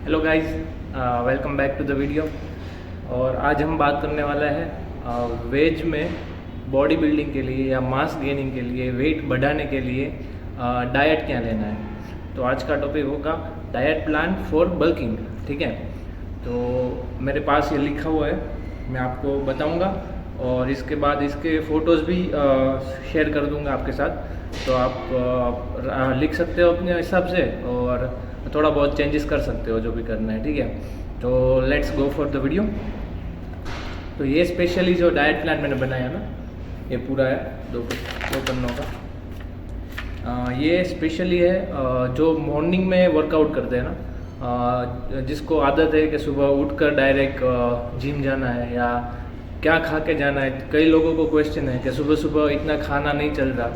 Hello guys, welcome back to the video. और आज हम बात करने वाला है वेज में बॉडी बिल्डिंग के लिए या मास गेनिंग के लिए, वेट बढ़ाने के लिए डाइट क्या लेना है। तो आज का टॉपिक होगा डाइट प्लान फॉर बल्किंग। ठीक है, तो मेरे पास ये लिखा हुआ है, मैं आपको बताऊंगा और इसके बाद इसके फ़ोटोज़ भी शेयर कर दूंगा आपके साथ। तो आप लिख सकते हो अपने हिसाब से और थोड़ा बहुत चेंजेस कर सकते हो जो भी करना है। ठीक है, तो let's go for the video. तो ये स्पेशली जो डाइट प्लान मैंने बनाया ना, ये पूरा है दो पन्नों का। ये स्पेशली है जो मॉर्निंग में वर्कआउट करते हैं ना, जिसको आदत है कि सुबह उठकर डायरेक्ट जिम जाना है या क्या खा के जाना है। कई लोगों को क्वेश्चन है कि सुबह सुबह इतना खाना नहीं चल रहा,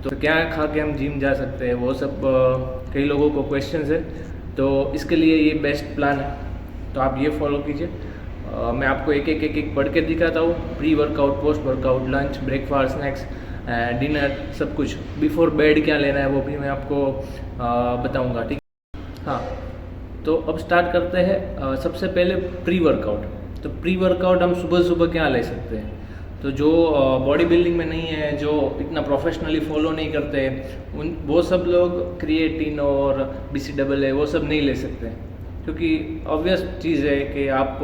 तो क्या खा के हम जिम जा सकते हैं, वो सब कई लोगों को क्वेश्चन है। तो इसके लिए ये बेस्ट प्लान है, तो आप ये फॉलो कीजिए। मैं आपको एक पढ़ के दिखाता हूँ। Pre workout, post workout, lunch, breakfast, snacks, dinner, सब कुछ। बिफोर बेड क्या लेना है वो भी मैं आपको बताऊँगा। ठीक, हाँ। तो अब स्टार्ट करते हैं। सबसे पहले प्री वर्कआउट। तो प्री वर्कआउट हम सुबह सुबह क्या ले सकते हैं। तो जो बॉडी बिल्डिंग में नहीं है, जो इतना प्रोफेशनली फॉलो नहीं करते, वो सब लोग क्रिएटिन और BCAA वो सब नहीं ले सकते, क्योंकि ऑब्वियस चीज़ है कि आप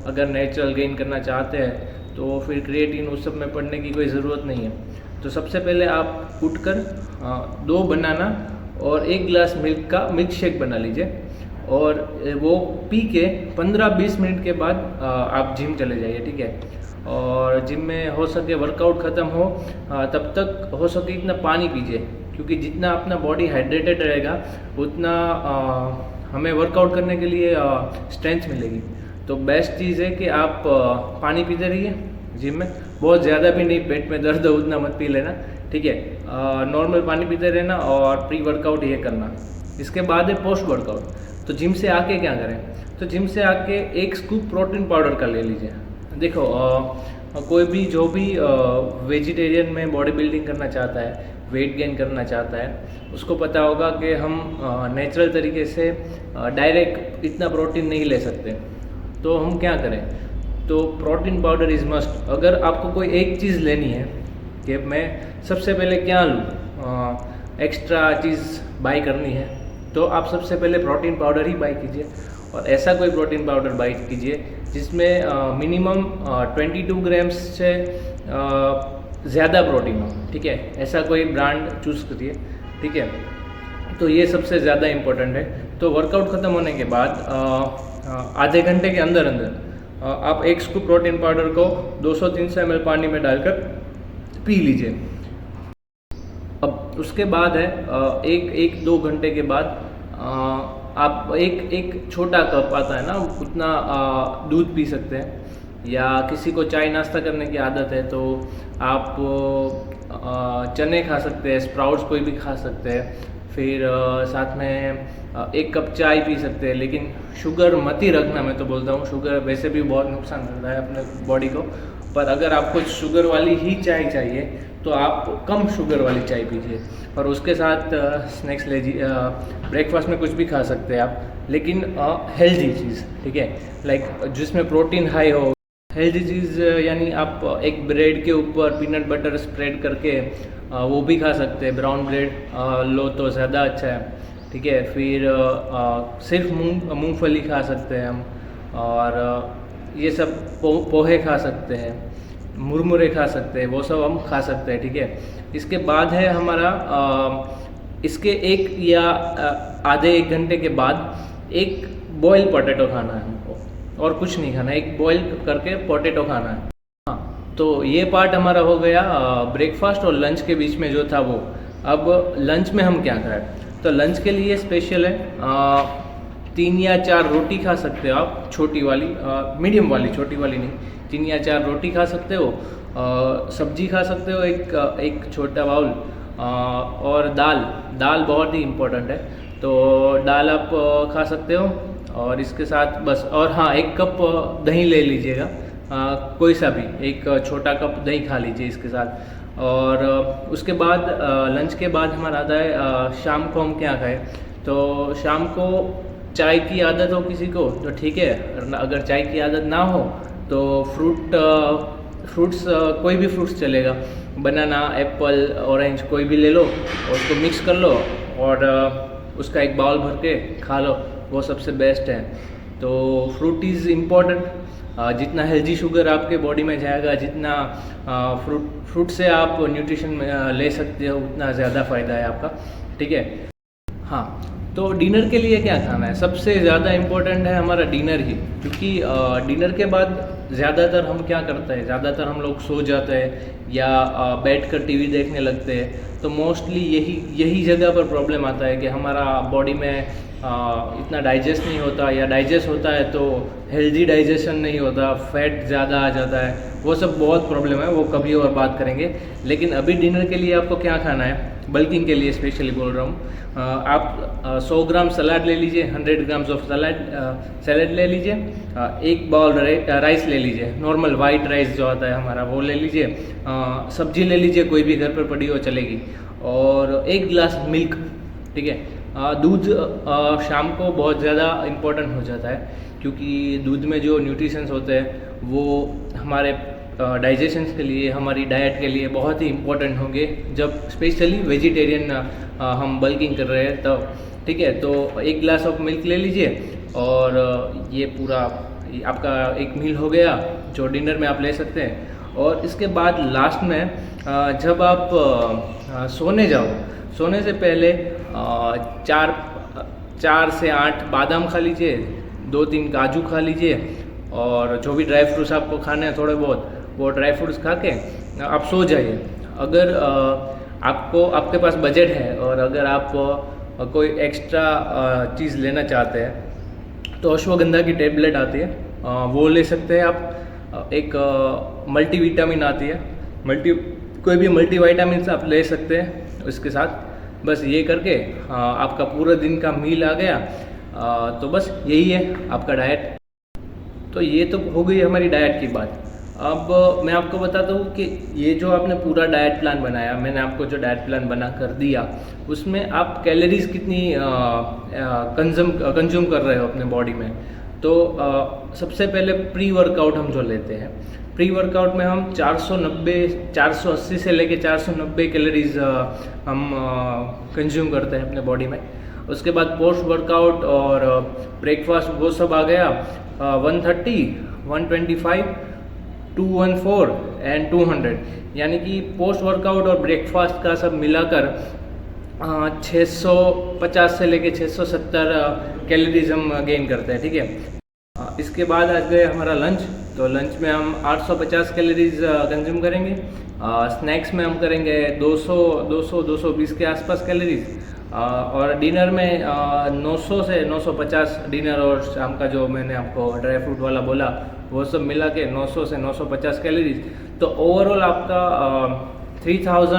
अगर नेचुरल गेन करना चाहते हैं तो फिर क्रिएटिन उस सब में पढ़ने की कोई ज़रूरत नहीं है। तो सबसे पहले आप उठकर 2 बनाना और 1 गिलास मिल्क का मिल्क शेक बना लीजिए और वो पी के 15-20 मिनट के बाद आप जिम चले जाइए। ठीक है, और जिम में हो सके वर्कआउट ख़त्म हो तब तक हो सके इतना पानी पीजिए, क्योंकि जितना अपना बॉडी हाइड्रेटेड रहेगा उतना हमें वर्कआउट करने के लिए स्ट्रेंथ मिलेगी। तो बेस्ट चीज़ है कि आप पानी पीते रहिए जिम में। बहुत ज़्यादा भी नहीं, पेट में दर्द हो उतना मत पी लेना। ठीक है, नॉर्मल पानी पीते रहना और प्री वर्कआउट ये करना। इसके बाद है पोस्ट वर्कआउट। तो जिम से आके क्या करें, तो जिम से आके 1 स्कूप प्रोटीन पाउडर का ले लीजिए। देखो, कोई भी जो भी वेजिटेरियन में बॉडी बिल्डिंग करना चाहता है, वेट गेन करना चाहता है, उसको पता होगा कि हम नेचुरल तरीके से डायरेक्ट इतना प्रोटीन नहीं ले सकते। तो हम क्या करें, तो प्रोटीन पाउडर इज़ मस्ट। अगर आपको कोई एक चीज़ लेनी है कि मैं सबसे पहले क्या लूँ, एक्स्ट्रा चीज़ बाई करनी है, तो आप सबसे पहले प्रोटीन पाउडर ही बाई कीजिए। और ऐसा कोई प्रोटीन पाउडर बाई कीजिए जिसमें मिनिमम 22 ग्राम्स से ज़्यादा प्रोटीन हो। ठीक है, ऐसा कोई ब्रांड चूज़ करिए। ठीक है, तो ये सबसे ज़्यादा इम्पोर्टेंट है। तो वर्कआउट ख़त्म होने के बाद आधे घंटे के अंदर आप 1 स्कूप प्रोटीन पाउडर को 200-300 ml पानी में डालकर पी लीजिए। अब उसके बाद है 1-2 घंटे के बाद आप एक छोटा कप आता है ना, उतना दूध पी सकते हैं। या किसी को चाय नाश्ता करने की आदत है तो आप चने खा सकते हैं, स्प्राउट्स कोई भी खा सकते हैं। फिर साथ में 1 कप चाय पी सकते हैं, लेकिन शुगर मत ही रखना। मैं तो बोलता हूँ, शुगर वैसे भी बहुत नुकसान करता है अपने बॉडी को। पर अगर आपको शुगर वाली ही चाय चाहिए तो आप कम शुगर वाली चाय पीजिए और उसके साथ स्नैक्स लीजिए। ब्रेकफास्ट में कुछ भी खा सकते हैं आप, लेकिन हेल्दी चीज़। ठीक है, लाइक जिसमें प्रोटीन हाई हो। हेल्दी चीज़ यानी आप एक ब्रेड के ऊपर पीनट बटर स्प्रेड करके वो भी खा सकते हैं। ब्राउन ब्रेड लो तो ज़्यादा अच्छा है। ठीक है, फिर सिर्फ मूंगफली खा सकते हैं हम, और ये सब पोहे खा सकते हैं, मुरमुरे खा सकते हैं, वो सब हम खा सकते हैं। ठीक है, इसके बाद है हमारा इसके 1 या आधे 1 घंटे के बाद एक बॉयल पोटैटो खाना है हमको, और कुछ नहीं खाना, एक बॉयल करके पोटैटो खाना है। हाँ, तो ये पार्ट हमारा हो गया ब्रेकफास्ट और लंच के बीच में जो था वो। अब लंच में हम क्या करें, तो लंच के लिए स्पेशल है 3 या 4 रोटी खा सकते हो आप, छोटी वाली, मीडियम वाली, छोटी वाली नहीं। 3 या 4 रोटी खा सकते हो, सब्जी खा सकते हो, एक छोटा बाउल, और दाल बहुत ही इम्पोर्टेंट है। तो दाल आप खा सकते हो, और इसके साथ बस, और हाँ, 1 कप दही ले लीजिएगा, कोई सा भी, एक छोटा कप दही खा लीजिए इसके साथ। और उसके बाद लंच के बाद हमारा आता है शाम को हम क्या खाएं। तो शाम को चाय की आदत हो किसी को तो ठीक है, अगर चाय की आदत ना हो तो फ्रूट्स कोई भी फ्रूट्स चलेगा, बनाना, एप्पल, ऑरेंज कोई भी ले लो और उसको मिक्स कर लो और उसका एक बाउल भर के खा लो, वो सबसे बेस्ट है। तो फ्रूट इज़ इम्पॉर्टेंट, जितना हेल्दी शुगर आपके बॉडी में जाएगा, जितना फ्रूट से आप न्यूट्रिशन ले सकते हो, उतना ज़्यादा फ़ायदा है आपका, ठीक है। हाँ, तो डिनर के लिए क्या खाना है, सबसे ज़्यादा इम्पोर्टेंट है हमारा डिनर ही, क्योंकि डिनर के बाद ज़्यादातर हम क्या करते हैं, ज़्यादातर हम लोग सो जाते हैं या बैठकर टीवी देखने लगते हैं। तो मोस्टली यही जगह पर प्रॉब्लम आता है कि हमारा बॉडी में इतना डाइजेस्ट नहीं होता, या डाइजेस्ट होता है तो हेल्दी डाइजेशन नहीं होता, फैट ज़्यादा आ जाता है, वो सब बहुत प्रॉब्लम है, वो कभी और बात करेंगे। लेकिन अभी डिनर के लिए आपको क्या खाना है, बल्किंग के लिए स्पेशली बोल रहा हूँ, आप 100 ग्राम सलाद ले लीजिए, 100 ग्राम्स ऑफ सैलड ले लीजिए, एक बाउल राइस ले लीजिए, नॉर्मल वाइट राइस जो आता है हमारा वो ले लीजिए, सब्जी ले लीजिए कोई भी घर पर पड़ी हो चलेगी, और 1 गिलास मिल्क, ठीक है। दूध शाम को बहुत ज़्यादा इम्पोर्टेंट हो जाता है, क्योंकि दूध में जो न्यूट्रिशंस होते हैं वो हमारे डाइजेशन के लिए, हमारी डाइट के लिए बहुत ही इम्पोर्टेंट होंगे, जब स्पेशली वेजिटेरियन हम बल्किंग कर रहे हैं तब, ठीक है। तो 1 गिलास ऑफ मिल्क ले लीजिए और ये पूरा आपका एक मील हो गया जो डिनर में आप ले सकते हैं। और इसके बाद लास्ट में जब आप सोने जाओ, सोने से पहले 4 से 8 बादाम खा लीजिए, 2-3 काजू खा लीजिए, और जो भी ड्राई फ्रूट्स आपको खाने हैं थोड़े बहुत, वो ड्राई फ्रूट्स खा के आप सो जाइए। अगर आपके पास बजट है और अगर आप कोई एक्स्ट्रा चीज़ लेना चाहते हैं तो अश्वगंधा की टेबलेट आती है, वो ले सकते हैं आप। एक मल्टीविटामिन आती है, कोई भी मल्टीविटामिन आप ले सकते हैं उसके साथ। बस ये करके आपका पूरा दिन का मील आ गया। तो बस यही है आपका डाइट। तो ये तो हो गई हमारी डाइट की बात। अब मैं आपको बताता हूँ कि ये जो आपने पूरा डाइट प्लान बनाया, मैंने आपको जो डाइट प्लान बना कर दिया, उसमें आप कैलोरीज कितनी कंज्यूम कर रहे हो अपने बॉडी में। तो सबसे पहले प्री वर्कआउट हम जो लेते हैं, प्री वर्कआउट में हम 480 से लेके 490 कैलोरीज हम कंज्यूम करते हैं अपने बॉडी में। उसके बाद पोस्ट वर्कआउट और ब्रेकफास्ट वो सब आ गया 130, 125, 214 एंड 200, यानी कि पोस्ट वर्कआउट और ब्रेकफास्ट का सब मिलाकर 650 से लेके 670 कैलोरीज हम गेन करते हैं, ठीक है। इसके बाद आ गए हमारा लंच। तो लंच में हम 850 कैलोरीज कंज्यूम करेंगे। स्नैक्स में हम करेंगे 220 के आसपास कैलोरीज। और डिनर में 900 से 950 डिनर, और शाम का जो मैंने आपको ड्राई फ्रूट वाला बोला वो सब मिला के 900 से 950 कैलोरीज। तो ओवरऑल आपका 3200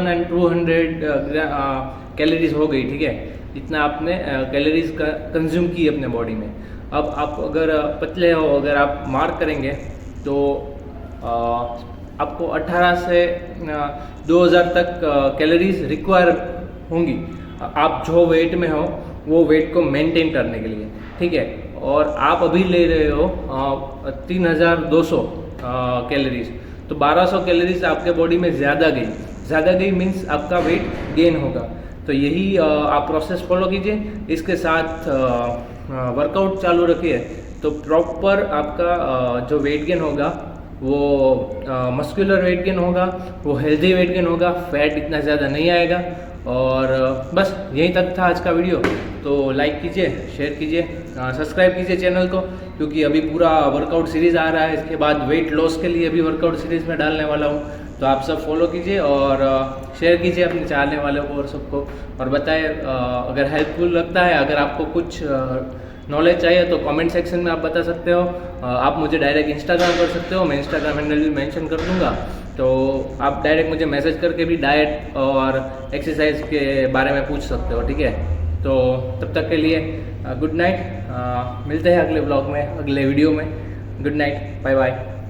कैलोरीज हो गई, ठीक है। इतना आपने कैलोरीज कंज्यूम की अपने बॉडी में। अब आप अगर पतले हो, अगर आप मार्क करेंगे तो आपको 18 से 2000 तक कैलोरीज रिक्वायर होंगी, आप जो वेट में हो वो वेट को मेंटेन करने के लिए, ठीक है। और आप अभी ले रहे हो 3200 कैलोरीज, तो 1200 कैलोरीज आपके बॉडी में ज़्यादा गई मीन्स आपका वेट गेन होगा। तो यही आप प्रोसेस फॉलो कीजिए, इसके साथ वर्कआउट चालू रखिए, तो प्रॉपर आपका जो वेट गेन होगा वो मस्कुलर वेट गेन होगा, वो हेल्दी वेट गेन होगा, फैट इतना ज़्यादा नहीं आएगा। और बस यहीं तक था आज का वीडियो। तो लाइक कीजिए, शेयर कीजिए, सब्सक्राइब कीजिए चैनल को, क्योंकि अभी पूरा वर्कआउट सीरीज़ आ रहा है। इसके बाद वेट लॉस के लिए भी वर्कआउट सीरीज़ में डालने वाला हूँ। तो आप सब फॉलो कीजिए और शेयर कीजिए अपने चाहने वालों को और सबको, और बताएं अगर हेल्पफुल लगता है। अगर आपको कुछ नॉलेज चाहिए तो कमेंट सेक्शन में आप बता सकते हो। आप मुझे डायरेक्ट इंस्टाग्राम कर सकते हो, मैं इंस्टाग्राम हैंडल भी मेंशन कर दूंगा। तो आप डायरेक्ट मुझे मैसेज करके भी डाइट और एक्सरसाइज के बारे में पूछ सकते हो, ठीक है। तो तब तक के लिए गुड नाइट, मिलते हैं अगले ब्लॉग में, अगले वीडियो में। Good night, bye bye.